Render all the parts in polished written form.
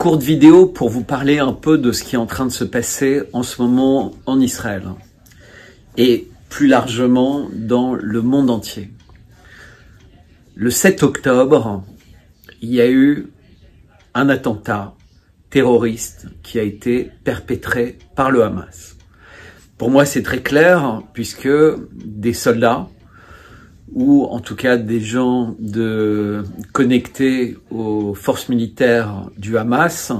courte vidéo pour vous parler un peu de ce qui est en train de se passer en ce moment en Israël et plus largement dans le monde entier. Le 7 octobre, il y a eu un attentat terroriste qui a été perpétré par le Hamas. Pour moi, c'est très clair puisque des soldats ou en tout cas des gens connectés aux forces militaires du Hamas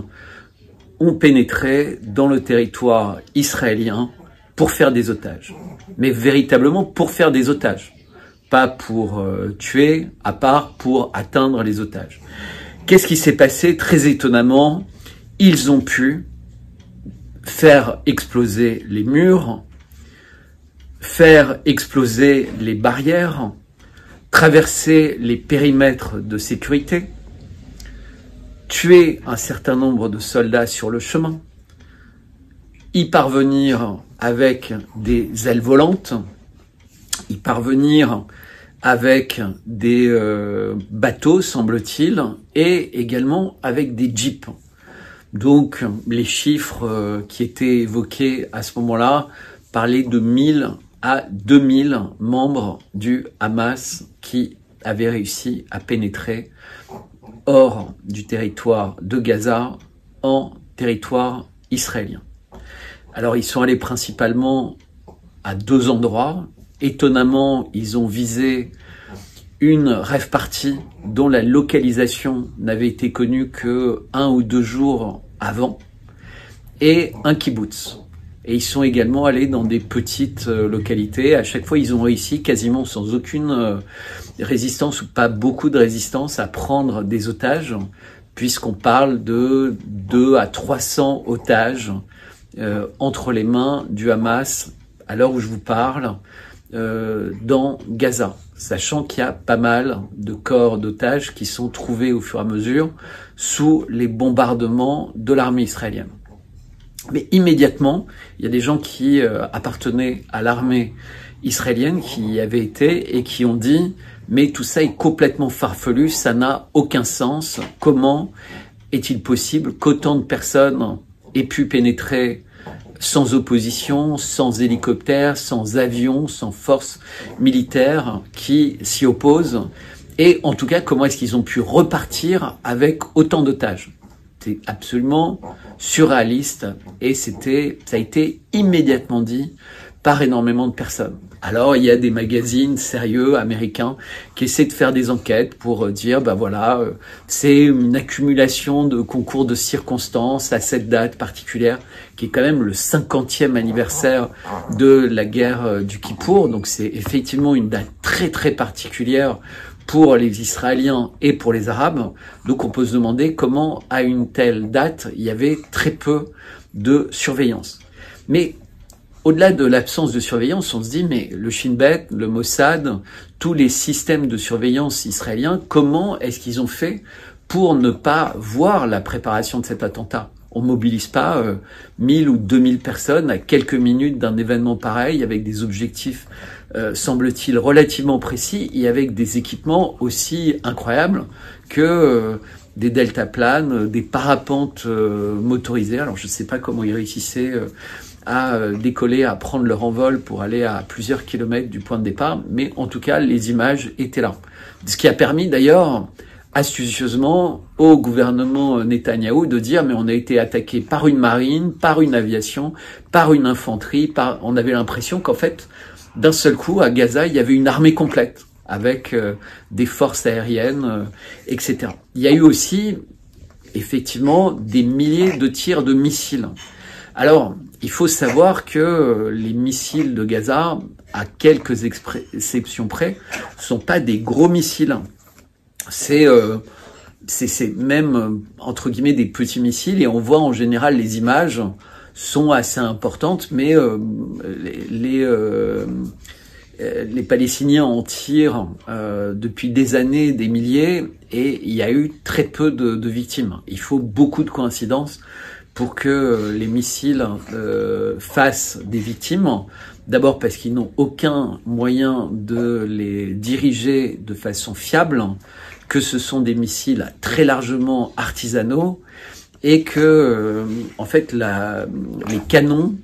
ont pénétré dans le territoire israélien pour faire des otages. Mais véritablement pour faire des otages. Pas pour tuer, à part pour atteindre les otages. Qu'est-ce qui s'est passé? Très étonnamment, ils ont pu faire exploser les murs, faire exploser les barrières, traverser les périmètres de sécurité, tuer un certain nombre de soldats sur le chemin, y parvenir avec des ailes volantes, y parvenir avec des bateaux, semble-t-il, et également avec des jeeps. Donc, les chiffres qui étaient évoqués à ce moment-là parlaient de 1000 à 2000 membres du Hamas qui avaient réussi à pénétrer hors du territoire de Gaza en territoire israélien. Alors, ils sont allés principalement à 2 endroits. Étonnamment, ils ont visé une rave party dont la localisation n'avait été connue que 1 ou 2 jours avant, et un kibbutz. Et ils sont également allés dans des petites localités. À chaque fois, ils ont réussi quasiment sans aucune résistance ou pas beaucoup de résistance à prendre des otages, puisqu'on parle de 200 à 300 otages entre les mains du Hamas à l'heure où je vous parle dans Gaza, sachant qu'il y a pas mal de corps d'otages qui sont trouvés au fur et à mesure sous les bombardements de l'armée israélienne. Mais immédiatement, il y a des gens qui appartenaient à l'armée israélienne qui y avaient été et qui ont dit « mais tout ça est complètement farfelu, ça n'a aucun sens. Comment est-il possible qu'autant de personnes aient pu pénétrer sans opposition, sans hélicoptère, sans avion, sans force militaire qui s'y opposent? Et en tout cas, comment est-ce qu'ils ont pu repartir avec autant d'otages ?» C'est absolument surréaliste et ça a été immédiatement dit par énormément de personnes. Alors, il y a des magazines sérieux américains qui essaient de faire des enquêtes pour dire, ben voilà, c'est une accumulation de concours de circonstances à cette date particulière, qui est quand même le 50e anniversaire de la guerre du Kippour. Donc, c'est effectivement une date très, très particulière pour les Israéliens et pour les Arabes. Donc, on peut se demander comment, à une telle date, il y avait très peu de surveillance. Mais au-delà de l'absence de surveillance, on se dit, mais le Shin Bet, le Mossad, tous les systèmes de surveillance israéliens, comment est-ce qu'ils ont fait pour ne pas voir la préparation de cet attentat? On mobilise pas 1000 ou 2000 personnes à quelques minutes d'un événement pareil, avec des objectifs, semble-t-il, relativement précis, et avec des équipements aussi incroyables que des deltaplanes, des parapentes motorisés. Alors je ne sais pas comment ils réussissaient à décoller, à prendre leur envol pour aller à plusieurs kilomètres du point de départ, mais en tout cas, les images étaient là. Ce qui a permis d'ailleurs, astucieusement, au gouvernement Netanyahou de dire « mais on a été attaqué par une marine, par une aviation, par une infanterie, on avait l'impression qu'en fait, d'un seul coup, à Gaza, il y avait une armée complète, avec des forces aériennes, etc. Il y a eu aussi, effectivement, des milliers de tirs de missiles. Alors, il faut savoir que les missiles de Gaza, à quelques exceptions près, ne sont pas des gros missiles. C'est même, entre guillemets, des petits missiles, et on voit en général les images sont assez importantes, mais les Palestiniens en tirent depuis des années, des milliers, et il y a eu très peu de victimes. Il faut beaucoup de coïncidences pour que les missiles fassent des victimes. D'abord parce qu'ils n'ont aucun moyen de les diriger de façon fiable, que ce sont des missiles très largement artisanaux, et que en fait les canons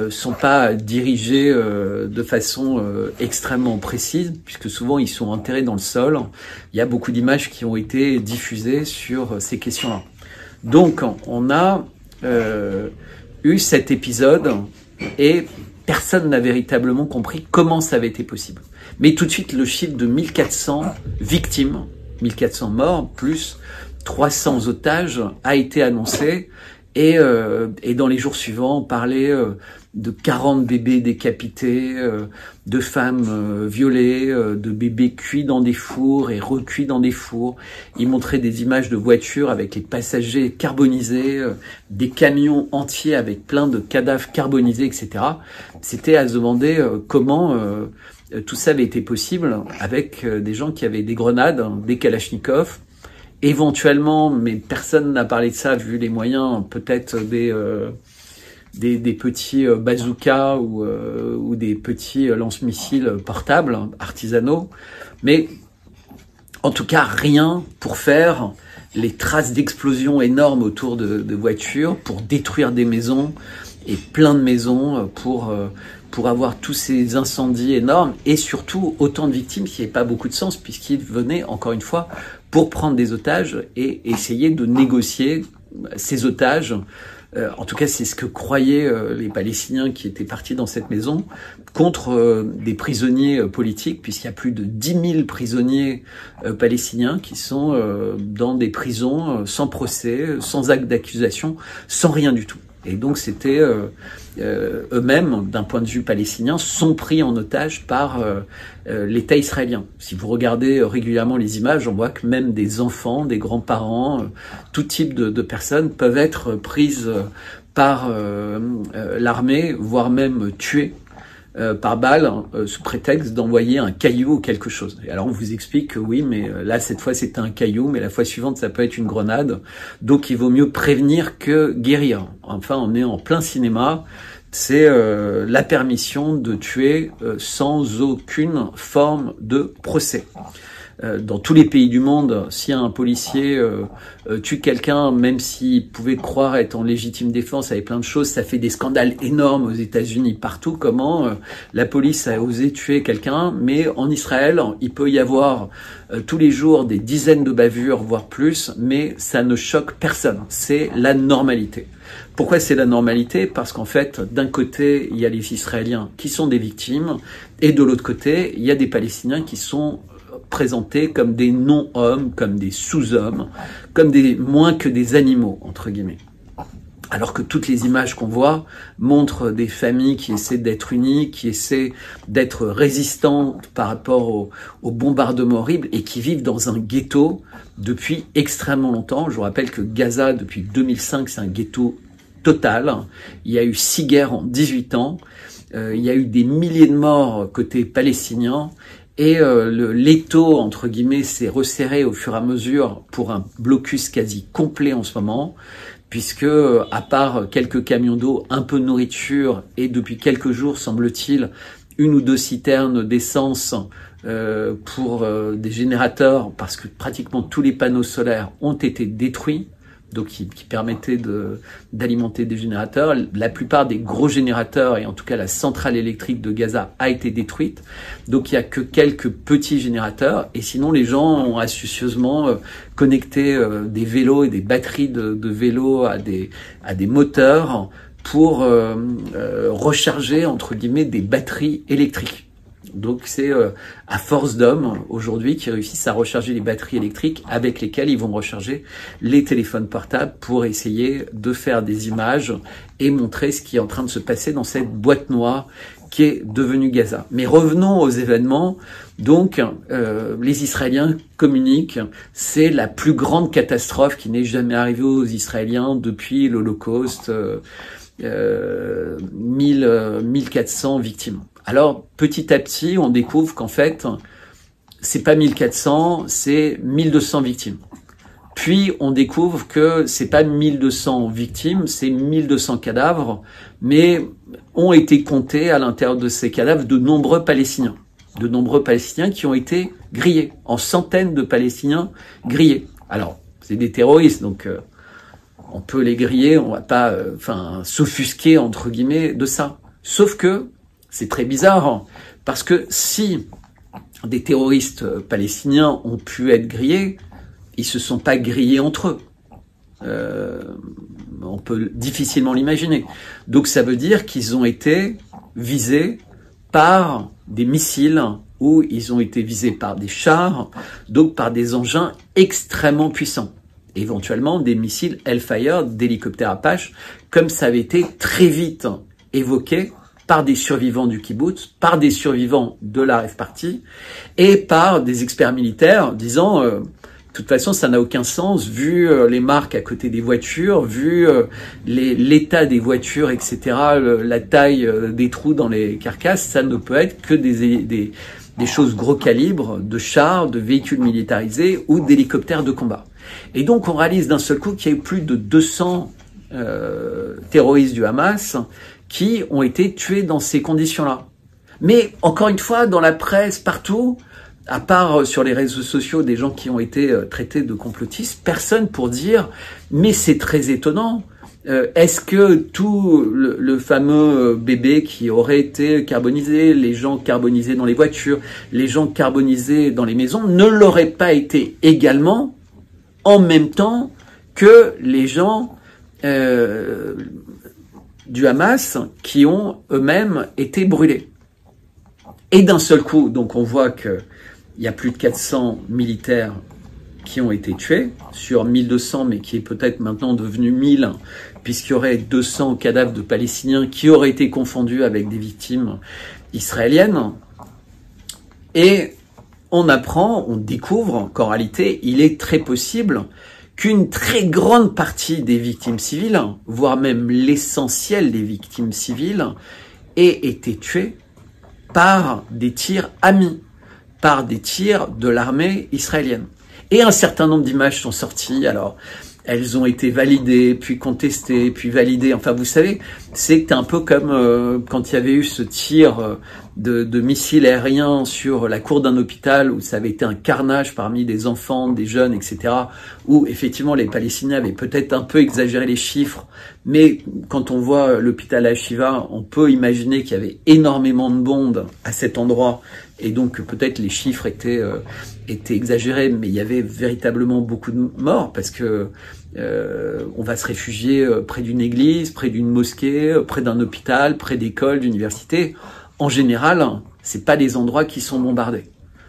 sont pas dirigés de façon extrêmement précise, puisque souvent ils sont enterrés dans le sol. Il y a beaucoup d'images qui ont été diffusées sur ces questions-là. Donc on a eu cet épisode et personne n'a véritablement compris comment ça avait été possible. Mais tout de suite, le chiffre de 1400 victimes, 1400 morts, plus 300 otages, a été annoncé. Et dans les jours suivants, on parlait de 40 bébés décapités, de femmes violées, de bébés cuits dans des fours et recuits dans des fours. Ils montraient des images de voitures avec les passagers carbonisés, des camions entiers avec plein de cadavres carbonisés, etc. C'était à se demander comment tout ça avait été possible avec des gens qui avaient des grenades, des kalachnikovs, éventuellement, mais personne n'a parlé de ça vu les moyens, peut-être des petits bazookas ou des petits lance-missiles portables, artisanaux. Mais en tout cas, rien pour faire les traces d'explosions énormes autour de voitures, pour détruire des maisons et plein de maisons, pour avoir tous ces incendies énormes et surtout autant de victimes qui n'avaient pas beaucoup de sens puisqu'ils venaient, encore une fois, pour prendre des otages et essayer de négocier ces otages. En tout cas, c'est ce que croyaient les Palestiniens qui étaient partis dans cette maison contre des prisonniers politiques, puisqu'il y a plus de 10 000 prisonniers palestiniens qui sont dans des prisons sans procès, sans acte d'accusation, sans rien du tout. Et donc c'était eux-mêmes, d'un point de vue palestinien, sont pris en otage par l'État israélien. Si vous regardez régulièrement les images, on voit que même des enfants, des grands-parents, tout type de personnes peuvent être prises par l'armée, voire même tuées par balle, sous prétexte d'envoyer un caillou ou quelque chose. Et alors on vous explique que oui, mais là cette fois c'était un caillou, mais la fois suivante ça peut être une grenade. Donc il vaut mieux prévenir que guérir. Enfin, on est en plein cinéma. C'est la permission de tuer sans aucune forme de procès. Dans tous les pays du monde, si un policier tue quelqu'un, même s'il pouvait croire être en légitime défense avec plein de choses, ça fait des scandales énormes aux États-Unis, partout. Comment la police a osé tuer quelqu'un, mais en Israël, il peut y avoir tous les jours des dizaines de bavures, voire plus, mais ça ne choque personne. C'est la normalité. Pourquoi c'est la normalité? Parce qu'en fait, d'un côté, il y a les Israéliens qui sont des victimes, et de l'autre côté, il y a des Palestiniens qui sont présentés comme des non-hommes, comme des sous-hommes, comme moins que des animaux, entre guillemets. Alors que toutes les images qu'on voit montrent des familles qui essaient d'être unies, qui essaient d'être résistantes par rapport au bombardement horrible et qui vivent dans un ghetto depuis extrêmement longtemps. Je vous rappelle que Gaza, depuis 2005, c'est un ghetto total. Il y a eu 6 guerres en 18 ans. Il y a eu des milliers de morts côté palestinien. Et l'étau, entre guillemets, s'est resserré au fur et à mesure pour un blocus quasi complet en ce moment, puisque à part quelques camions d'eau, un peu de nourriture et depuis quelques jours, semble-t-il, 1 ou 2 citernes d'essence pour des générateurs, parce que pratiquement tous les panneaux solaires ont été détruits, donc qui permettaient d'alimenter des générateurs. La plupart des gros générateurs, et en tout cas la centrale électrique de Gaza, a été détruite. Donc il n'y a que quelques petits générateurs. Et sinon, les gens ont astucieusement connecté des vélos et des batteries de vélos à des moteurs pour recharger, entre guillemets, des batteries électriques. Donc c'est à force d'hommes aujourd'hui qui réussissent à recharger les batteries électriques avec lesquelles ils vont recharger les téléphones portables pour essayer de faire des images et montrer ce qui est en train de se passer dans cette boîte noire qui est devenue Gaza. Mais revenons aux événements. Donc les Israéliens communiquent, c'est la plus grande catastrophe qui n'est jamais arrivée aux Israéliens depuis l'Holocauste, 1400 victimes. Alors, petit à petit, on découvre qu'en fait, c'est pas 1400, c'est 1200 victimes. Puis, on découvre que c'est pas 1200 victimes, c'est 1200 cadavres, mais ont été comptés à l'intérieur de ces cadavres de nombreux Palestiniens. De nombreux Palestiniens qui ont été grillés, en centaines de Palestiniens grillés. Alors, c'est des terroristes, donc on peut les griller, on va pas s'offusquer entre guillemets de ça. Sauf que c'est très bizarre, parce que si des terroristes palestiniens ont pu être grillés, ils se sont pas grillés entre eux. On peut difficilement l'imaginer. Donc ça veut dire qu'ils ont été visés par des missiles, ou ils ont été visés par des chars, donc par des engins extrêmement puissants. Éventuellement des missiles Hellfire, d'hélicoptères Apache, comme ça avait été très vite évoqué par des survivants du kibbutz, par des survivants de la Rave Party, et par des experts militaires disant de toute façon, ça n'a aucun sens, vu les marques à côté des voitures, vu l'état des voitures, etc., la taille des trous dans les carcasses, ça ne peut être que des choses gros calibre, de chars, de véhicules militarisés ou d'hélicoptères de combat. Et donc, on réalise d'un seul coup qu'il y a eu plus de 200 terroristes du Hamas qui ont été tués dans ces conditions-là. Mais, encore une fois, dans la presse, partout, à part sur les réseaux sociaux, des gens qui ont été traités de complotistes, personne pour dire « mais c'est très étonnant, est-ce que tout le fameux bébé qui aurait été carbonisé, les gens carbonisés dans les voitures, les gens carbonisés dans les maisons, ne l'auraient pas été également en même temps que les gens du Hamas qui ont eux-mêmes été brûlés ?» Et d'un seul coup, donc on voit que il y a plus de 400 militaires qui ont été tués, sur 1200, mais qui est peut-être maintenant devenu 1000, puisqu'il y aurait 200 cadavres de Palestiniens qui auraient été confondus avec des victimes israéliennes. Et on apprend, on découvre qu'en réalité, il est très possible qu'une très grande partie des victimes civiles, voire même l'essentiel des victimes civiles, aient été tuées par des tirs amis, par des tirs de l'armée israélienne. Et un certain nombre d'images sont sorties, alors elles ont été validées, puis contestées, puis validées. Enfin, vous savez, c'est un peu comme quand il y avait eu ce tir de missiles aériens sur la cour d'un hôpital, où ça avait été un carnage parmi des enfants, des jeunes, etc., où effectivement les Palestiniens avaient peut-être un peu exagéré les chiffres, mais quand on voit l'hôpital Al-Shifa, on peut imaginer qu'il y avait énormément de bombes à cet endroit, et donc peut-être les chiffres étaient exagérés, mais il y avait véritablement beaucoup de morts, parce que on va se réfugier près d'une église, près d'une mosquée, près d'un hôpital, près d'écoles, d'universités. En général, c'est pas des endroits qui sont bombardés.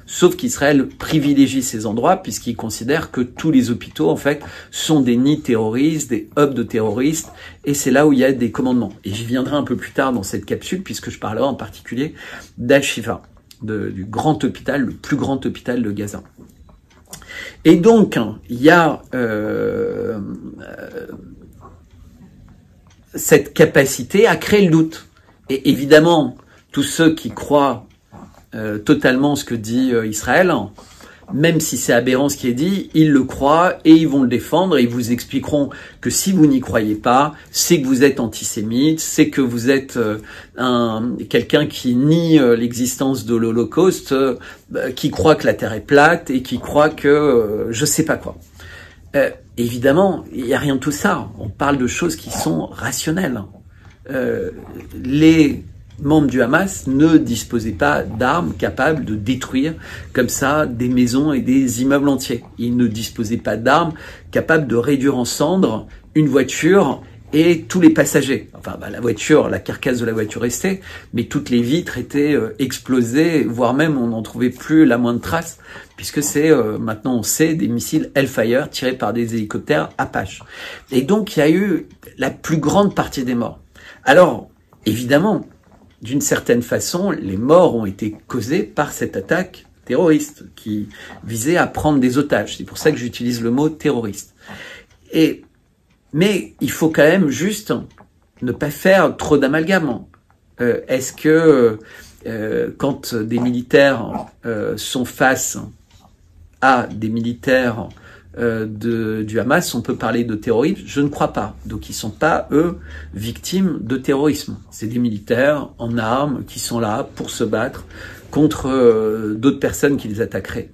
Sauf qu'Israël privilégie ces endroits puisqu'il considère que tous les hôpitaux, en fait, sont des nids terroristes, des hubs de terroristes, et c'est là où il y a des commandements. Et j'y viendrai un peu plus tard dans cette capsule, puisque je parlerai en particulier d'Al-Shifa, du grand hôpital, le plus grand hôpital de Gaza. Et donc, il y a cette capacité à créer le doute. Et évidemment, tous ceux qui croient totalement ce que dit Israël, même si c'est aberrant ce qui est dit, ils le croient et ils vont le défendre et ils vous expliqueront que si vous n'y croyez pas, c'est que vous êtes antisémite, c'est que vous êtes quelqu'un qui nie l'existence de l'Holocauste, qui croit que la Terre est plate et qui croit que je sais pas quoi. Évidemment, il n'y a rien de tout ça. On parle de choses qui sont rationnelles. Les membres du Hamas ne disposaient pas d'armes capables de détruire comme ça des maisons et des immeubles entiers. Ils ne disposaient pas d'armes capables de réduire en cendres une voiture et tous les passagers. Enfin, la voiture, la carcasse de la voiture restait, mais toutes les vitres étaient explosées, voire même on n'en trouvait plus la moindre trace, puisque c'est, maintenant on sait, des missiles Hellfire tirés par des hélicoptères Apache. Et donc il y a eu la plus grande partie des morts. Alors, évidemment, d'une certaine façon, les morts ont été causés par cette attaque terroriste qui visait à prendre des otages. C'est pour ça que j'utilise le mot terroriste. Mais il faut quand même juste ne pas faire trop d'amalgame. Est-ce que quand des militaires sont face à des militaires du Hamas, on peut parler de terrorisme? Je ne crois pas. Donc ils sont pas, eux, victimes de terrorisme. C'est des militaires en armes qui sont là pour se battre contre d'autres personnes qui les attaqueraient.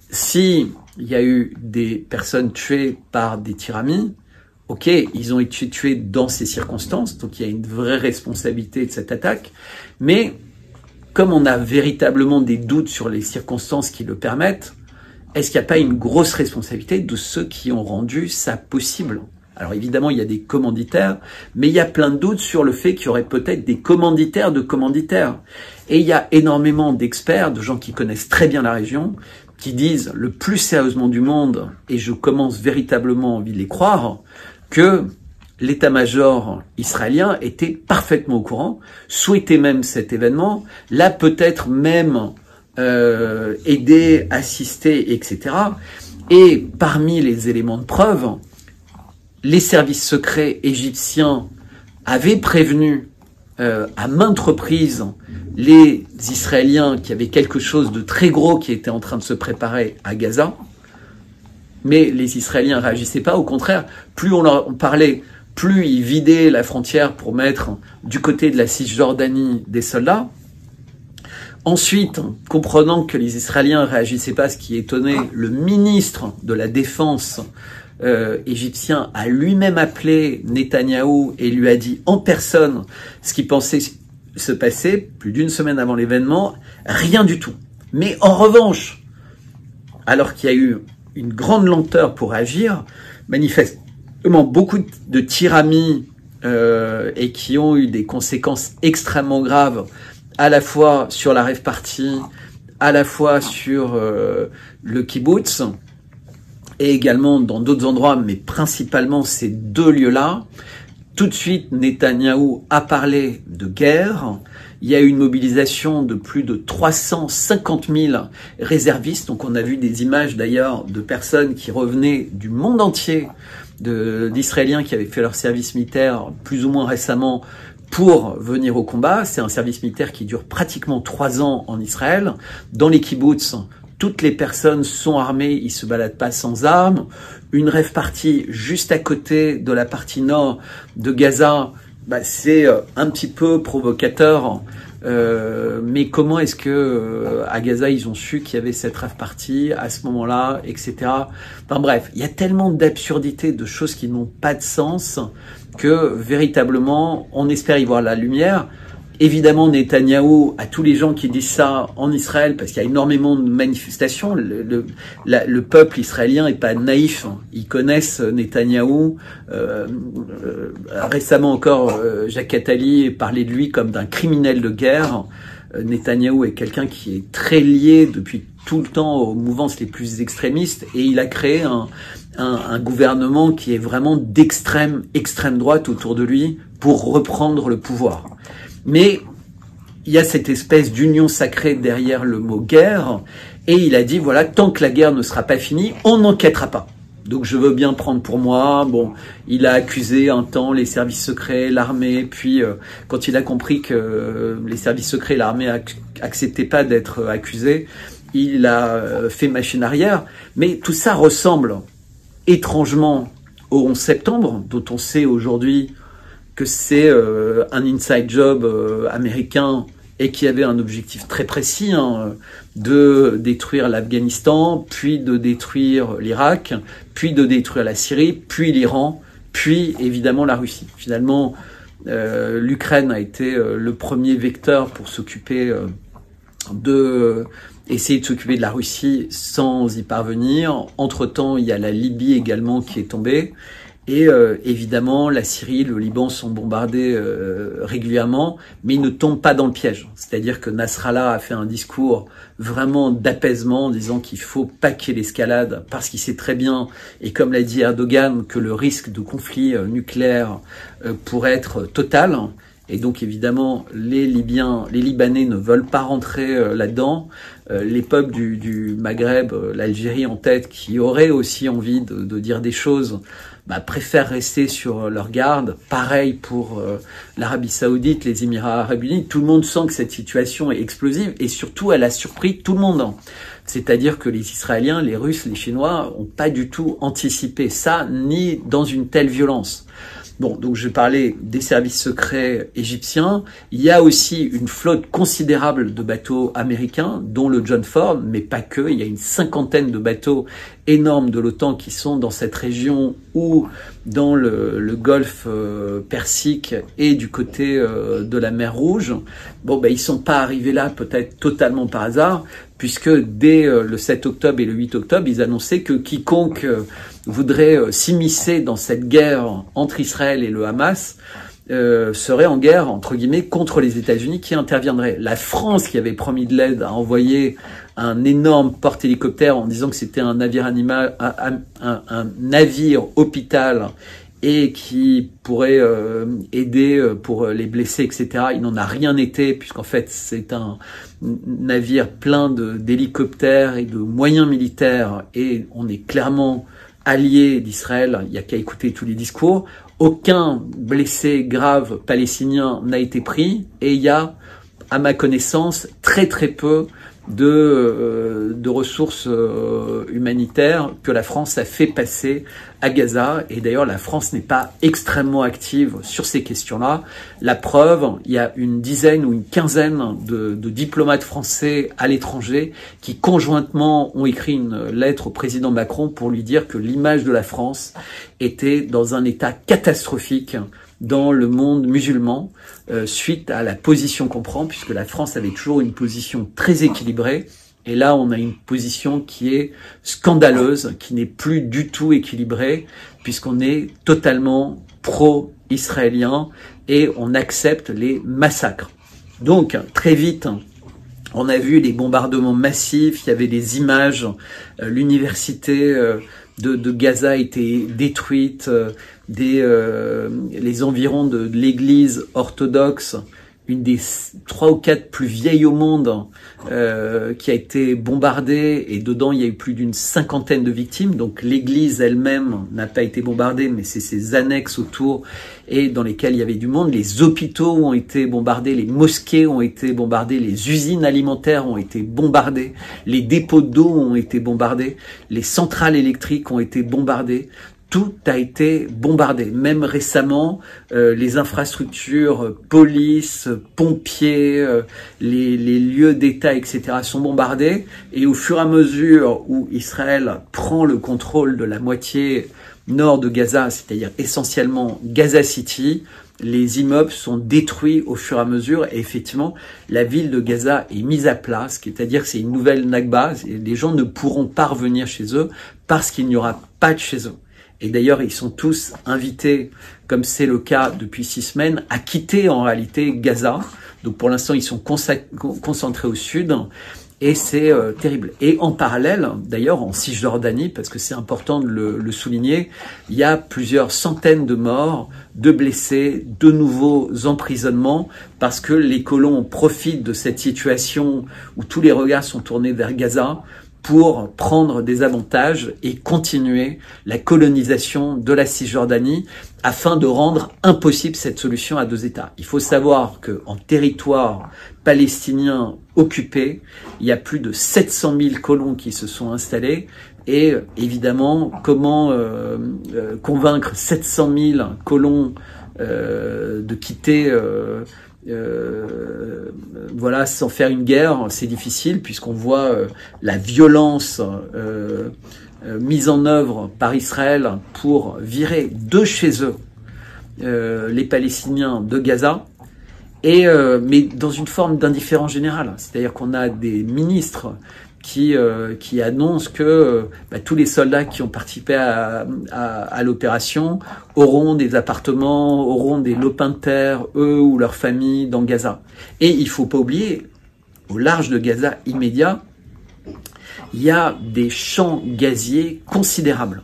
Si il y a eu des personnes tuées par des tirs amis, ok, ils ont été tués dans ces circonstances, donc il y a une vraie responsabilité de cette attaque, mais comme on a véritablement des doutes sur les circonstances qui le permettent, est-ce qu'il n'y a pas une grosse responsabilité de ceux qui ont rendu ça possible? Alors évidemment, il y a des commanditaires, mais il y a plein de doutes sur le fait qu'il y aurait peut-être des commanditaires de commanditaires. Et il y a énormément d'experts, de gens qui connaissent très bien la région, qui disent le plus sérieusement du monde, et je commence véritablement envie de les croire, que l'état-major israélien était parfaitement au courant, souhaitait même cet événement, l'a peut-être même aidé, assisté, etc. Et parmi les éléments de preuve, les services secrets égyptiens avaient prévenu à maintes reprises les Israéliens qu'il y avait quelque chose de très gros qui était en train de se préparer à Gaza. Mais les Israéliens ne réagissaient pas. Au contraire, plus on leur parlait, plus ils vidaient la frontière pour mettre du côté de la Cisjordanie des soldats. Ensuite, comprenant que les Israéliens ne réagissaient pas, ce qui étonnait, le ministre de la Défense égyptien a lui-même appelé Netanyahou et lui a dit en personne ce qu'il pensait se passer plus d'une semaine avant l'événement, rien du tout. Mais en revanche, alors qu'il y a eu une grande lenteur pour agir, manifestement beaucoup de tiramis et qui ont eu des conséquences extrêmement graves, à la fois sur la rave party, à la fois sur le kibbutz, et également dans d'autres endroits, mais principalement ces deux lieux-là. Tout de suite, Netanyahou a parlé de guerre. Il y a eu une mobilisation de plus de 350 000 réservistes. Donc on a vu des images d'ailleurs de personnes qui revenaient du monde entier, d'Israéliens qui avaient fait leur service militaire plus ou moins récemment pour venir au combat. C'est un service militaire qui dure pratiquement 3 ans en Israël. Dans les kibbutz, toutes les personnes sont armées, ils se baladent pas sans armes. Une rave party juste à côté de la partie nord de Gaza, c'est un petit peu provocateur. Mais comment est-ce que à Gaza ils ont su qu'il y avait cette rave party à ce moment-là, etc. Enfin bref, il y a tellement d'absurdités, de choses qui n'ont pas de sens que véritablement on espère y voir la lumière. Évidemment, Netanyahou, à tous les gens qui disent ça en Israël, parce qu'il y a énormément de manifestations, le peuple israélien n'est pas naïf. Ils connaissent Netanyahou. Récemment encore, Jacques Attali parlait de lui comme d'un criminel de guerre. Netanyahou est quelqu'un qui est très lié depuis tout le temps aux mouvances les plus extrémistes et il a créé un gouvernement qui est vraiment extrême droite autour de lui pour reprendre le pouvoir. Mais il y a cette espèce d'union sacrée derrière le mot guerre, et il a dit, voilà, tant que la guerre ne sera pas finie, on n'enquêtera pas. Donc je veux bien prendre pour moi, bon, il a accusé un temps les services secrets, l'armée, puis quand il a compris que les services secrets et l'armée acceptaient pas d'être accusés, il a fait machine arrière. Mais tout ça ressemble étrangement au 11 septembre, dont on sait aujourd'hui que c'est un inside job américain et qui avait un objectif très précis, de détruire l'Afghanistan, puis de détruire l'Irak, puis de détruire la Syrie, puis l'Iran, puis évidemment la Russie. Finalement, l'Ukraine a été le premier vecteur pour s'occuper essayer de s'occuper de la Russie sans y parvenir. Entre-temps, il y a la Libye également qui est tombée. Et évidemment, la Syrie, le Liban sont bombardés régulièrement, mais ils ne tombent pas dans le piège. C'est-à-dire que Nasrallah a fait un discours vraiment d'apaisement en disant qu'il faut pas qu'il y ait l'escalade parce qu'il sait très bien, et comme l'a dit Erdogan, que le risque de conflit nucléaire pourrait être total. Et donc évidemment, les Libanais ne veulent pas rentrer là-dedans. Les peuples du Maghreb, l'Algérie en tête, qui auraient aussi envie de dire des choses, préfèrent rester sur leur garde. Pareil pour l'Arabie Saoudite, les Émirats Arabes Unis. Tout le monde sent que cette situation est explosive et surtout, elle a surpris tout le monde. C'est-à-dire que les Israéliens, les Russes, les Chinois n'ont pas du tout anticipé ça, ni dans une telle violence. Bon, donc je parlais des services secrets égyptiens. Il y a aussi une flotte considérable de bateaux américains, dont le John Ford, mais pas que. Il y a une 50aine de bateaux énormes de l'OTAN qui sont dans cette région ou dans le golfe Persique et du côté de la mer Rouge. Bon, ben, ils sont pas arrivés là peut-être totalement par hasard, puisque dès le 7 octobre et le 8 octobre, ils annonçaient que quiconque voudrait s'immiscer dans cette guerre entre Israël et le Hamas serait en guerre, entre guillemets, contre les États-Unis qui interviendraient. La France, qui avait promis de l'aide, a envoyé un énorme porte-hélicoptère en disant que c'était un navire animal, un navire hôpital et qui pourrait aider pour les blessés, etc. Il n'en a rien été, puisqu'en fait, c'est un navire plein d'hélicoptères et de moyens militaires, et on est clairement allié d'Israël. Il n'y a qu'à écouter tous les discours. Aucun blessé grave palestinien n'a été pris, et il y a, à ma connaissance, très peu de ressources humanitaires que la France a fait passer à Gaza. Et d'ailleurs, la France n'est pas extrêmement active sur ces questions-là. La preuve, il y a une dizaine ou une quinzaine de diplomates français à l'étranger qui conjointement ont écrit une lettre au président Macron pour lui dire que l'image de la France était dans un état catastrophique dans le monde musulman, suite à la position qu'on prend, puisque la France avait toujours une position très équilibrée, et là on a une position qui est scandaleuse, qui n'est plus du tout équilibrée, puisqu'on est totalement pro-israélien, et on accepte les massacres. Donc, très vite, on a vu les bombardements massifs, il y avait des images, l'université de Gaza a été détruite, les environs de l'église orthodoxe, une des 3 ou 4 plus vieilles au monde, qui a été bombardée, et dedans il y a eu plus d'une 50aine de victimes. Donc l'église elle-même n'a pas été bombardée, mais c'est ses annexes autour et dans lesquelles il y avait du monde. Les hôpitaux ont été bombardés, les mosquées ont été bombardées, les usines alimentaires ont été bombardées, les dépôts d'eau ont été bombardés, les centrales électriques ont été bombardées. Tout a été bombardé. Même récemment, les infrastructures, police, pompiers, les lieux d'État, etc. sont bombardés. Et au fur et à mesure où Israël prend le contrôle de la moitié nord de Gaza, c'est-à-dire essentiellement Gaza City, les immeubles sont détruits au fur et à mesure. Et effectivement, la ville de Gaza est mise à plat, c'est-à-dire que c'est une nouvelle Nakba. Les gens ne pourront pas revenir chez eux parce qu'il n'y aura pas de chez eux. Et d'ailleurs, ils sont tous invités, comme c'est le cas depuis 6 semaines, à quitter en réalité Gaza. Donc pour l'instant, ils sont concentrés au sud, et c'est terrible. Et en parallèle, d'ailleurs, en Cisjordanie, parce que c'est important de le souligner, il y a plusieurs centaines de morts, de blessés, de nouveaux emprisonnements, parce que les colons profitent de cette situation où tous les regards sont tournés vers Gaza, pour prendre des avantages et continuer la colonisation de la Cisjordanie afin de rendre impossible cette solution à 2 États. Il faut savoir qu'en territoire palestinien occupé, il y a plus de 700 000 colons qui se sont installés, et évidemment, comment convaincre 700 000 colons de quitter voilà, sans faire une guerre, c'est difficile, puisqu'on voit la violence mise en œuvre par Israël pour virer de chez eux les Palestiniens de Gaza, mais dans une forme d'indifférence générale. C'est-à-dire qu'on a des ministres qui annonce que tous les soldats qui ont participé à l'opération auront des appartements, auront des lopins de terre, eux ou leurs familles, dans Gaza. Et il faut pas oublier, au large de Gaza immédiat, il y a des champs gaziers considérables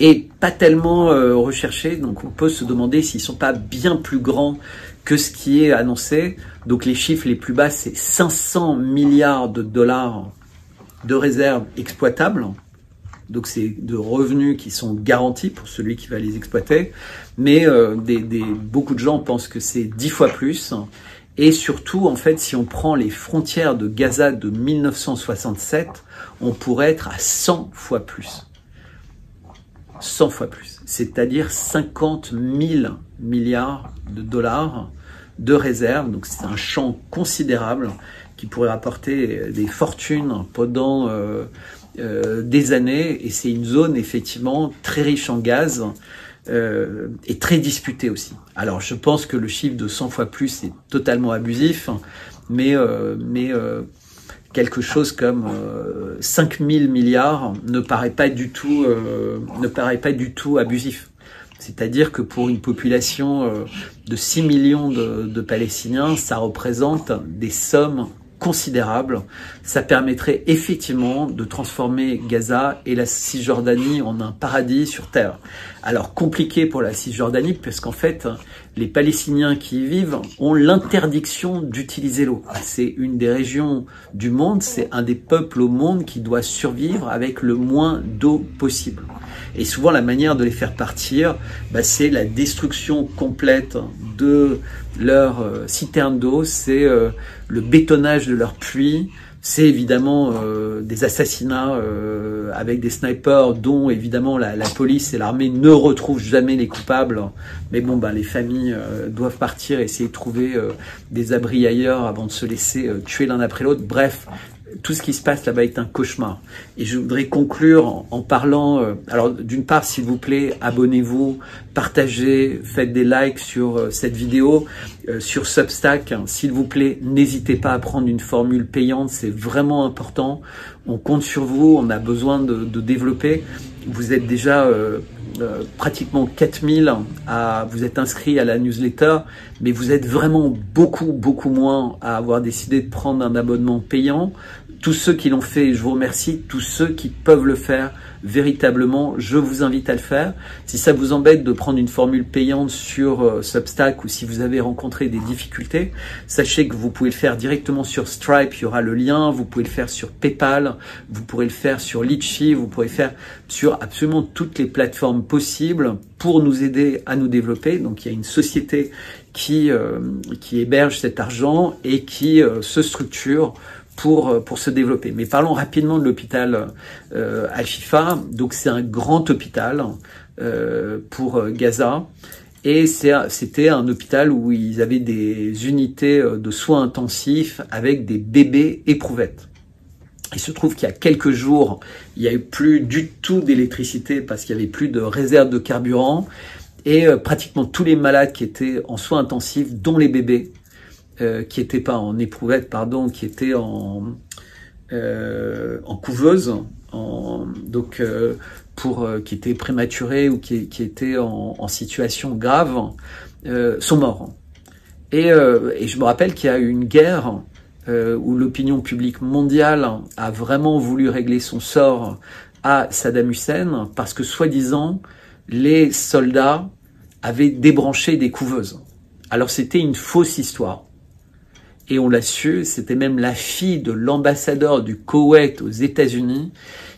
et pas tellement recherchés, donc on peut se demander s'ils sont pas bien plus grands que ce qui est annoncé. Donc les chiffres les plus bas, c'est 500 milliards de dollars de réserves exploitables, donc c'est de revenus qui sont garantis pour celui qui va les exploiter, mais beaucoup de gens pensent que c'est 10 fois plus, et surtout, en fait, si on prend les frontières de Gaza de 1967, on pourrait être à 100 fois plus. 100 fois plus, c'est-à-dire 50 000 milliards de dollars de réserves. Donc c'est un champ considérable qui pourrait rapporter des fortunes pendant des années, et c'est une zone effectivement très riche en gaz et très disputée aussi. Alors je pense que le chiffre de 100 fois plus est totalement abusif, mais quelque chose comme 5 000 milliards ne paraît pas du tout abusif. C'est-à-dire que pour une population de 6 millions de Palestiniens, ça représente des sommes considérables. Ça permettrait effectivement de transformer Gaza et la Cisjordanie en un paradis sur terre. Alors compliqué pour la Cisjordanie parce qu'en fait les Palestiniens qui y vivent ont l'interdiction d'utiliser l'eau. C'est une des régions du monde, c'est un des peuples au monde qui doit survivre avec le moins d'eau possible. Et souvent la manière de les faire partir, c'est la destruction complète de leur citerne d'eau, c'est le bétonnage de leurs puits, c'est évidemment des assassinats avec des snipers dont évidemment la police et l'armée ne retrouvent jamais les coupables. Mais bon, les familles doivent partir, essayer de trouver des abris ailleurs avant de se laisser tuer l'un après l'autre. Bref, tout ce qui se passe là-bas est un cauchemar. Et je voudrais conclure en parlant... alors d'une part, s'il vous plaît, abonnez-vous, partagez, faites des likes sur cette vidéo, sur Substack. S'il vous plaît, n'hésitez pas à prendre une formule payante, c'est vraiment important. On compte sur vous, on a besoin de développer. Vous êtes déjà... pratiquement 4000 vous êtes inscrits à la newsletter, mais vous êtes vraiment beaucoup moins à avoir décidé de prendre un abonnement payant. Tous ceux qui l'ont fait, je vous remercie. Tous ceux qui peuvent le faire, véritablement, je vous invite à le faire. Si ça vous embête de prendre une formule payante sur Substack ou si vous avez rencontré des difficultés, sachez que vous pouvez le faire directement sur Stripe, il y aura le lien. Vous pouvez le faire sur PayPal, vous pourrez le faire sur Litchi, vous pourrez le faire sur absolument toutes les plateformes possibles pour nous aider à nous développer. Donc il y a une société qui héberge cet argent et qui se structure pour se développer. Mais parlons rapidement de l'hôpital Al-Shifa. Donc c'est un grand hôpital pour Gaza, et c'était un hôpital où ils avaient des unités de soins intensifs avec des bébés éprouvettes. Il se trouve qu'il y a quelques jours, il n'y a eu plus du tout d'électricité parce qu'il n'y avait plus de réserve de carburant, et pratiquement tous les malades qui étaient en soins intensifs, dont les bébés, qui étaient pas en éprouvette, pardon, qui étaient en couveuse, qui étaient prématurés ou qui étaient en situation grave, sont morts. Et je me rappelle qu'il y a eu une guerre où l'opinion publique mondiale a vraiment voulu régler son sort à Saddam Hussein parce que, soi-disant, les soldats avaient débranché des couveuses. Alors c'était une fausse histoire. Et on l'a su, c'était même la fille de l'ambassadeur du Koweït aux États-Unis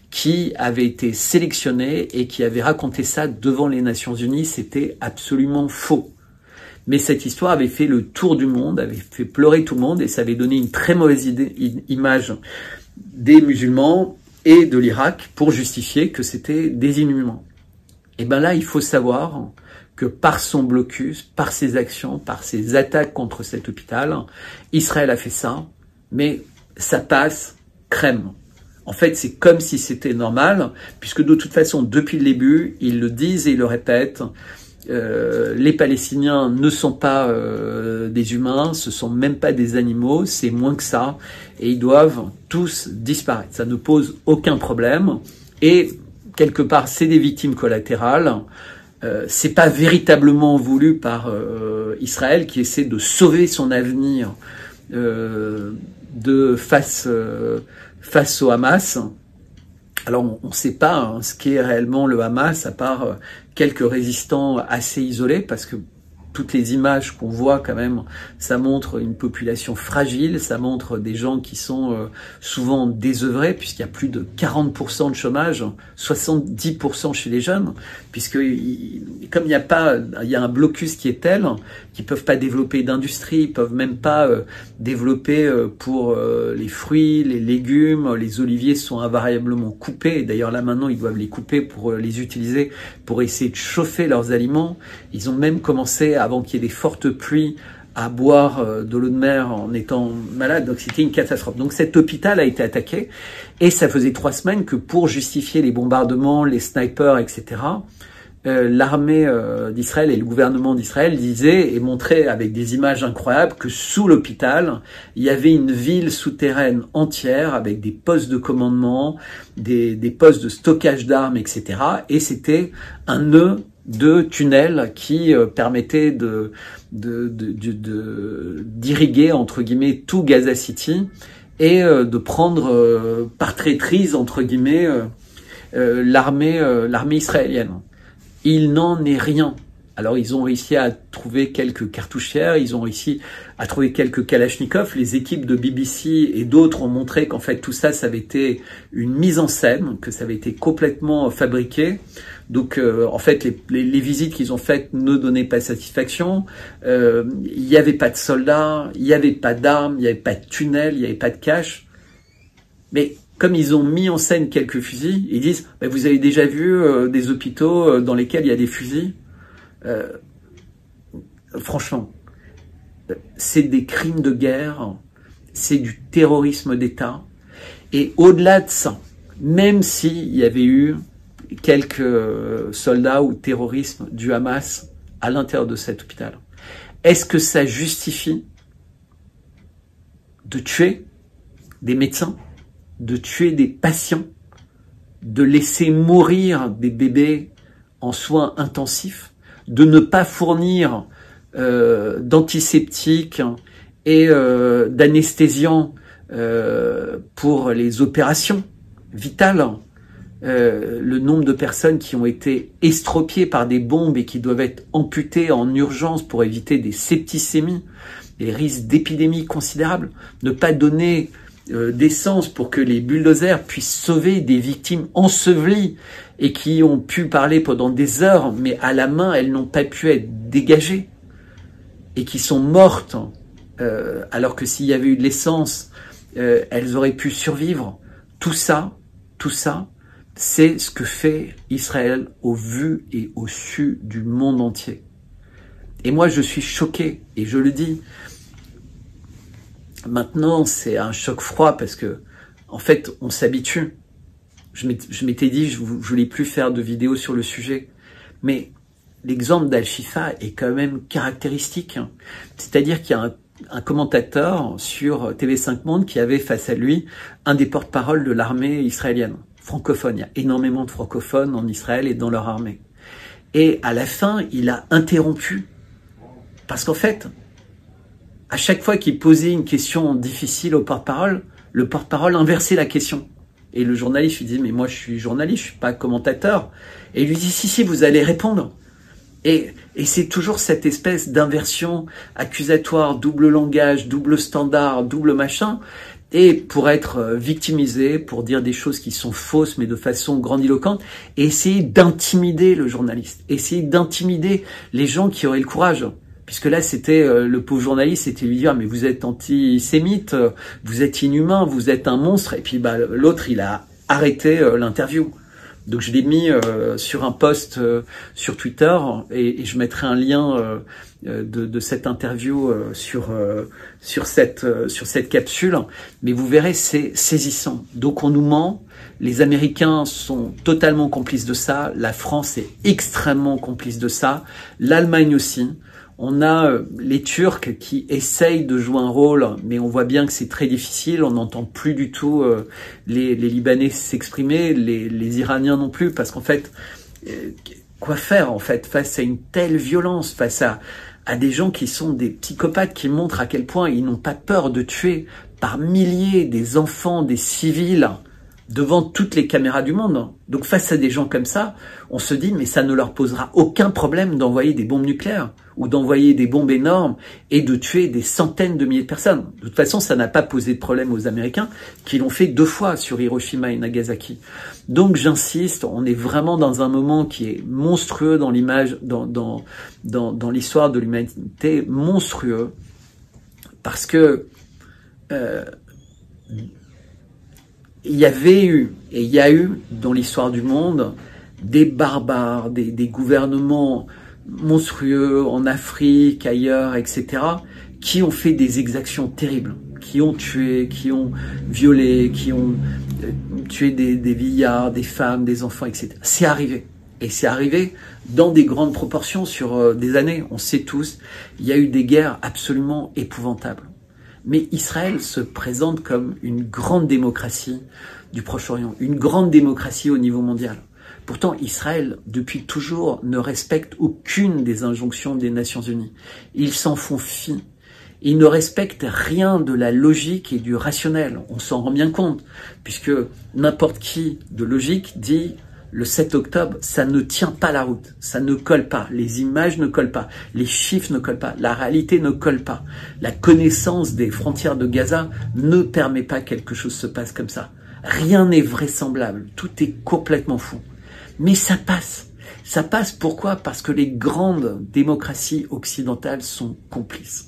qui avait été sélectionnée et qui avait raconté ça devant les Nations Unies. C'était absolument faux. Mais cette histoire avait fait le tour du monde, avait fait pleurer tout le monde, et ça avait donné une très mauvaise image des musulmans et de l'Irak pour justifier que c'était des inhumains. Et bien là, il faut savoir que par son blocus, par ses actions, par ses attaques contre cet hôpital, Israël a fait ça, mais ça passe crème. En fait, c'est comme si c'était normal, puisque de toute façon, depuis le début, ils le disent et ils le répètent, les Palestiniens ne sont pas des humains, ce sont même pas des animaux, c'est moins que ça, et ils doivent tous disparaître. Ça ne pose aucun problème, et quelque part, c'est des victimes collatérales. C'est pas véritablement voulu par Israël, qui essaie de sauver son avenir face au Hamas. Alors on ne sait pas ce qu'est réellement le Hamas, à part quelques résistants assez isolés, parce que toutes les images qu'on voit quand même, ça montre une population fragile, ça montre des gens qui sont souvent désœuvrés, puisqu'il y a plus de 40% de chômage, 70% chez les jeunes, puisque comme il y a un blocus qui est tel, qu'ils peuvent pas développer d'industrie, ils peuvent même pas développer pour les fruits, les légumes, les oliviers sont invariablement coupés, et d'ailleurs là maintenant ils doivent les couper pour les utiliser pour essayer de chauffer leurs aliments. Ils ont même commencé, avant qu'il y ait des fortes pluies, à boire de l'eau de mer en étant malade, donc c'était une catastrophe. Donc cet hôpital a été attaqué, et ça faisait 3 semaines que pour justifier les bombardements, les snipers, etc., l'armée d'Israël et le gouvernement d'Israël disaient et montraient avec des images incroyables que sous l'hôpital, il y avait une ville souterraine entière avec des postes de commandement, des postes de stockage d'armes, etc. Et c'était un nœud de tunnels qui permettait d'irriguer entre guillemets tout Gaza City et de prendre par traîtrise entre guillemets l'armée israélienne. Il n'en est rien. Alors ils ont réussi à trouver quelques cartouchières, ils ont réussi à trouver quelques Kalachnikov. Les équipes de BBC et d'autres ont montré qu'en fait tout ça, ça avait été une mise en scène, que ça avait été complètement fabriqué. Donc en fait les visites qu'ils ont faites ne donnaient pas satisfaction. Il n'y avait pas de soldats, il n'y avait pas d'armes, il n'y avait pas de tunnels, il n'y avait pas de cache. Mais comme ils ont mis en scène quelques fusils, ils disent bah, vous avez déjà vu des hôpitaux dans lesquels il y a des fusils. Franchement, c'est des crimes de guerre, c'est du terrorisme d'État. Et au-delà de ça, même s'il y avait eu quelques soldats ou terroristes du Hamas à l'intérieur de cet hôpital, est-ce que ça justifie de tuer des médecins, de tuer des patients, de laisser mourir des bébés en soins intensifs, de ne pas fournir d'antiseptiques et d'anesthésiants pour les opérations vitales. Le nombre de personnes qui ont été estropiées par des bombes et qui doivent être amputées en urgence pour éviter des septicémies, des risques d'épidémie considérables, ne pas donner d'essence pour que les bulldozers puissent sauver des victimes ensevelies et qui ont pu parler pendant des heures, mais à la main, elles n'ont pas pu être dégagées et qui sont mortes, alors que s'il y avait eu de l'essence, elles auraient pu survivre. Tout ça, c'est ce que fait Israël au vu et au su du monde entier. Et moi, je suis choqué, et je le dis. Maintenant, c'est un choc froid parce que, en fait, on s'habitue. Je m'étais dit, je voulais plus faire de vidéos sur le sujet. Mais l'exemple d'Al-Shifa est quand même caractéristique. C'est-à-dire qu'il y a un commentateur sur TV5 Monde qui avait face à lui un des porte-parole de l'armée israélienne, francophone. Il y a énormément de francophones en Israël et dans leur armée. Et à la fin, il a interrompu. Parce qu'en fait, à chaque fois qu'il posait une question difficile au porte-parole, le porte-parole inversait la question. Et le journaliste lui dit, mais moi je suis journaliste, je suis pas commentateur. Et il lui dit, si, vous allez répondre. Et c'est toujours cette espèce d'inversion accusatoire, double langage, double standard, double machin. Et pour être victimisé, pour dire des choses qui sont fausses, mais de façon grandiloquente, et essayer d'intimider le journaliste, essayer d'intimider les gens qui auraient le courage. Puisque là, c'était le pauvre journaliste, c'était lui dire, mais vous êtes antisémite, vous êtes inhumain, vous êtes un monstre. Et puis l'autre, il a arrêté l'interview. Donc je l'ai mis sur un post sur Twitter et je mettrai un lien de cette interview sur cette capsule. Mais vous verrez, c'est saisissant. Donc on nous ment. Les Américains sont totalement complices de ça. La France est extrêmement complice de ça. L'Allemagne aussi. On a les Turcs qui essayent de jouer un rôle, mais on voit bien que c'est très difficile. On n'entend plus du tout les Libanais s'exprimer, les Iraniens non plus, parce qu'en fait, quoi faire en fait face à une telle violence, face à des gens qui sont des psychopathes, qui montrent à quel point ils n'ont pas peur de tuer par milliers des enfants, des civils, devant toutes les caméras du monde. Donc face à des gens comme ça, on se dit mais ça ne leur posera aucun problème d'envoyer des bombes nucléaires ou d'envoyer des bombes énormes et de tuer des centaines de milliers de personnes. De toute façon, ça n'a pas posé de problème aux Américains qui l'ont fait 2 fois sur Hiroshima et Nagasaki. Donc j'insiste, on est vraiment dans un moment qui est monstrueux dans l'image, dans l'histoire de l'humanité, monstrueux, parce que il y avait eu, et il y a eu dans l'histoire du monde, des barbares, des gouvernements monstrueux en Afrique, ailleurs, etc., qui ont fait des exactions terribles, qui ont tué, qui ont violé, qui ont tué des vieillards, des femmes, des enfants, etc. C'est arrivé. Et c'est arrivé dans des grandes proportions sur des années. On sait tous, il y a eu des guerres absolument épouvantables. Mais Israël se présente comme une grande démocratie du Proche-Orient, une grande démocratie au niveau mondial. Pourtant, Israël, depuis toujours, ne respecte aucune des injonctions des Nations Unies. Ils s'en font fi. Ils ne respectent rien de la logique et du rationnel. On s'en rend bien compte, puisque n'importe qui de logique dit le 7 octobre, ça ne tient pas la route, ça ne colle pas, les images ne collent pas, les chiffres ne collent pas, la réalité ne colle pas. La connaissance des frontières de Gaza ne permet pas que quelque chose se passe comme ça. Rien n'est vraisemblable, tout est complètement fou. Mais ça passe. Ça passe pourquoi? Parce que les grandes démocraties occidentales sont complices.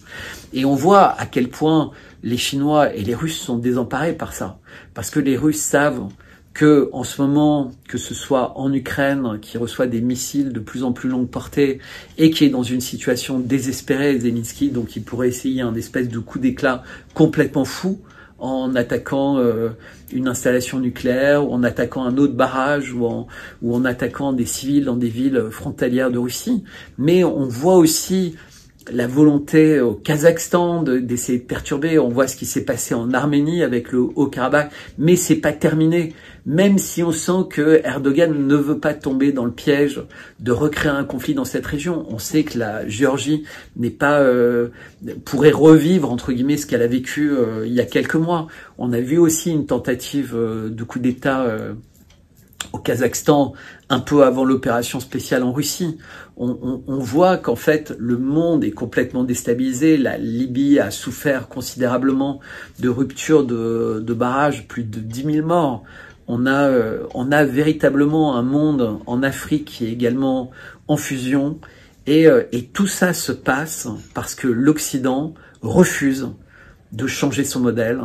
Et on voit à quel point les Chinois et les Russes sont désemparés par ça. Parce que les Russes savent que en ce moment, que ce soit en Ukraine, qui reçoit des missiles de plus en plus longue portée et qui est dans une situation désespérée, Zelensky, donc il pourrait essayer un espèce de coup d'éclat complètement fou en attaquant une installation nucléaire, ou en attaquant un autre barrage, ou en attaquant des civils dans des villes frontalières de Russie. Mais on voit aussi la volonté au Kazakhstan d'essayer de perturber. On voit ce qui s'est passé en Arménie avec le Haut-Karabakh, mais c'est pas terminé. Même si on sent que Erdogan ne veut pas tomber dans le piège de recréer un conflit dans cette région, on sait que la Géorgie n'est pas pourrait revivre entre guillemets ce qu'elle a vécu il y a quelques mois. On a vu aussi une tentative de coup d'État au Kazakhstan, un peu avant l'opération spéciale en Russie. On voit qu'en fait, le monde est complètement déstabilisé. La Libye a souffert considérablement de ruptures de barrages, plus de 10 000 morts. On a véritablement un monde en Afrique qui est également en fusion. Et tout ça se passe parce que l'Occident refuse de changer son modèle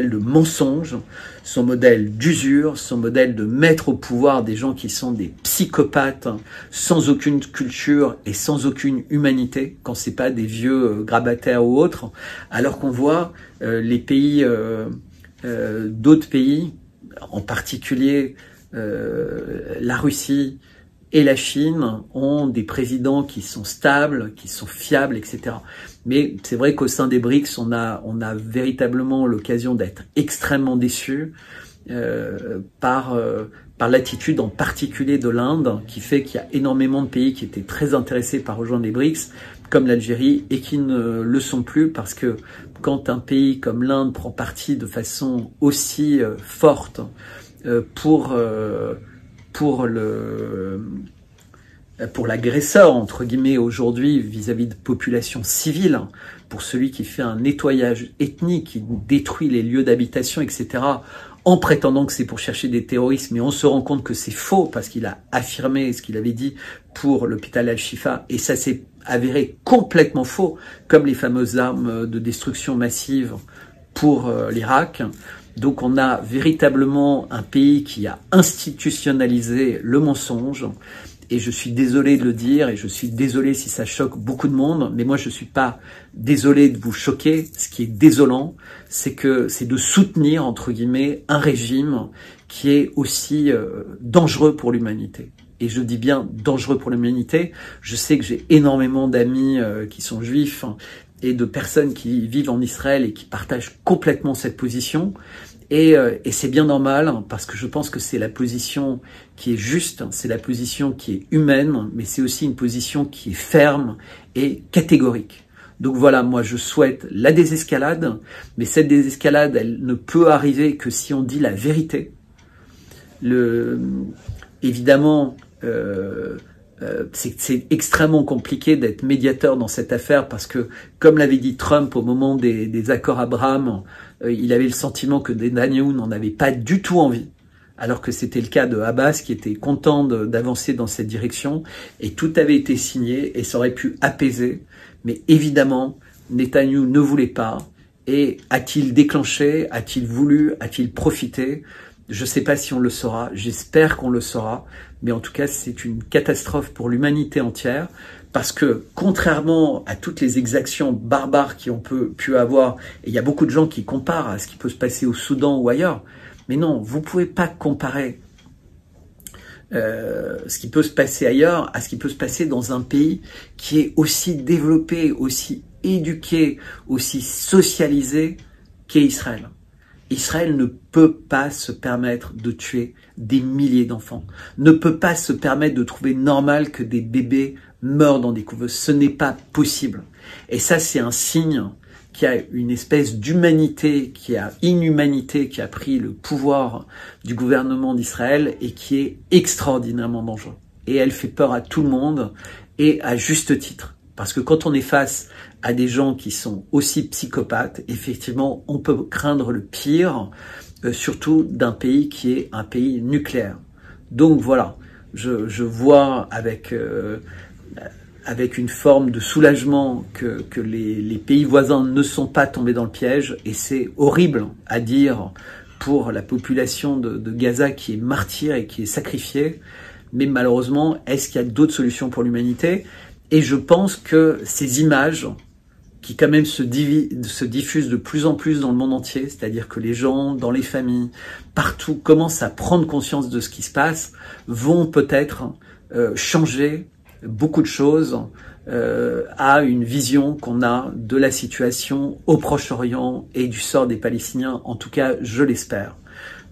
de mensonge, son modèle d'usure, son modèle de mettre au pouvoir des gens qui sont des psychopathes, sans aucune culture et sans aucune humanité, quand c'est pas des vieux grabataires ou autres, alors qu'on voit les pays, d'autres pays, en particulier la Russie et la Chine, ont des présidents qui sont stables, qui sont fiables, etc. Mais c'est vrai qu'au sein des BRICS, on a véritablement l'occasion d'être extrêmement déçus par l'attitude en particulier de l'Inde, qui fait qu'il y a énormément de pays qui étaient très intéressés par rejoindre les BRICS, comme l'Algérie, et qui ne le sont plus, parce que quand un pays comme l'Inde prend parti de façon aussi forte pour l'agresseur, entre guillemets, aujourd'hui, vis-à-vis de populations civiles, pour celui qui fait un nettoyage ethnique, qui détruit les lieux d'habitation, etc., en prétendant que c'est pour chercher des terroristes, mais on se rend compte que c'est faux, parce qu'il a affirmé ce qu'il avait dit pour l'hôpital Al-Shifa, et ça s'est avéré complètement faux, comme les fameuses armes de destruction massive pour l'Irak. Donc on a véritablement un pays qui a institutionnalisé le mensonge, et je suis désolé de le dire, et je suis désolé si ça choque beaucoup de monde, mais moi je suis pas désolé de vous choquer. Ce qui est désolant, c'est de soutenir, entre guillemets, un régime qui est aussi dangereux pour l'humanité. Et je dis bien dangereux pour l'humanité. Je sais que j'ai énormément d'amis qui sont juifs et de personnes qui vivent en Israël et qui partagent complètement cette position. Et c'est bien normal, parce que je pense que c'est la position qui est juste, c'est la position qui est humaine, mais c'est aussi une position qui est ferme et catégorique. Donc voilà, moi je souhaite la désescalade, mais cette désescalade, elle ne peut arriver que si on dit la vérité. Évidemment, c'est extrêmement compliqué d'être médiateur dans cette affaire parce que, comme l'avait dit Trump au moment des accords Abraham, il avait le sentiment que Netanyahou n'en avait pas du tout envie, alors que c'était le cas de Abbas qui était content d'avancer dans cette direction, et tout avait été signé et ça aurait pu apaiser. Mais évidemment, Netanyahou ne voulait pas. Et a-t-il déclenché? A-t-il voulu? A-t-il profité? Je ne sais pas si on le saura, j'espère qu'on le saura, mais en tout cas c'est une catastrophe pour l'humanité entière, parce que contrairement à toutes les exactions barbares qui ont pu avoir, et il y a beaucoup de gens qui comparent à ce qui peut se passer au Soudan ou ailleurs, mais non, vous ne pouvez pas comparer ce qui peut se passer ailleurs à ce qui peut se passer dans un pays qui est aussi développé, aussi éduqué, aussi socialisé qu'est Israël. Israël ne peut pas se permettre de tuer des milliers d'enfants, ne peut pas se permettre de trouver normal que des bébés meurent dans des couveuses. Ce n'est pas possible. Et ça, c'est un signe qu'il y a une espèce d'humanité, inhumanité qui a pris le pouvoir du gouvernement d'Israël et qui est extraordinairement dangereux. Et elle fait peur à tout le monde, et à juste titre. Parce que quand on est face à des gens qui sont aussi psychopathes, effectivement, on peut craindre le pire, surtout d'un pays qui est un pays nucléaire. Donc voilà, je vois avec une forme de soulagement que les pays voisins ne sont pas tombés dans le piège, et c'est horrible à dire pour la population de Gaza qui est martyre et qui est sacrifiée, mais malheureusement, est-ce qu'il y a d'autres solutions pour l'humanité? Et je pense que ces images qui quand même se diffusent de plus en plus dans le monde entier, c'est-à-dire que les gens, dans les familles, partout, commencent à prendre conscience de ce qui se passe, vont peut-être changer beaucoup de choses à une vision qu'on a de la situation au Proche-Orient et du sort des Palestiniens. En tout cas, je l'espère.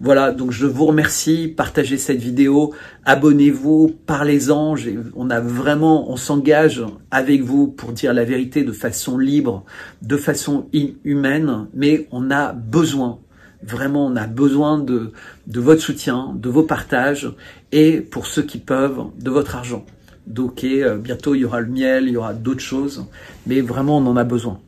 Voilà, donc je vous remercie, partagez cette vidéo, abonnez-vous, parlez-en, on s'engage avec vous pour dire la vérité de façon libre, de façon humaine, mais on a besoin, vraiment on a besoin de votre soutien, de vos partages, et pour ceux qui peuvent, de votre argent. Donc bientôt il y aura le miel, il y aura d'autres choses, mais vraiment on en a besoin.